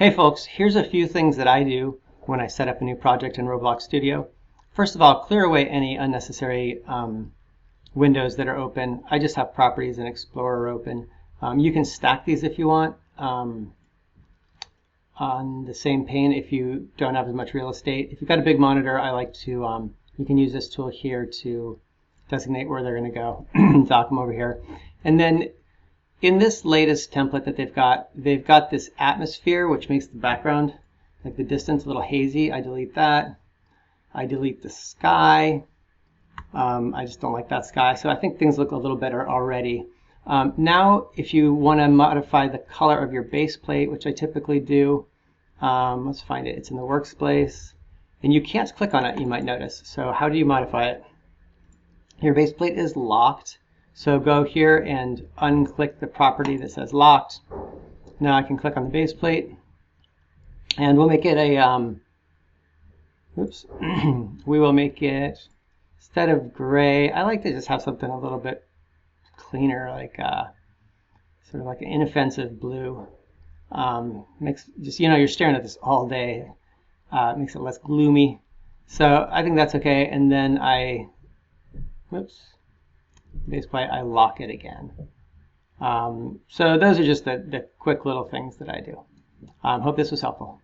Hey folks, here's a few things that I do when I set up a new project in Roblox Studio. First of all, clear away any unnecessary windows that are open. I just have Properties and Explorer open. You can stack these if you want on the same pane if you don't have as much real estate. If you've got a big monitor, I like to, you can use this tool here to designate where they're going to go. Dock them over here. And then in this latest template that they've got this atmosphere, which makes the background, like the distance, a little hazy. I delete that. I delete the sky. I just don't like that sky. So I think things look a little better already. Now, if you want to modify the color of your base plate, which I typically do, let's find it. It's in the workspace. And you can't click on it, you might notice. So how do you modify it? Your base plate is locked. So go here and unclick the property that says locked. Now I can click on the base plate and we'll make it a, we will make it, instead of gray, I like to just have something a little bit cleaner, like sort of like an inoffensive blue. Makes just, you're staring at this all day. Makes it less gloomy. So I think that's okay. And then base plate, I lock it again. So those are just the quick little things that I do. Hope this was helpful.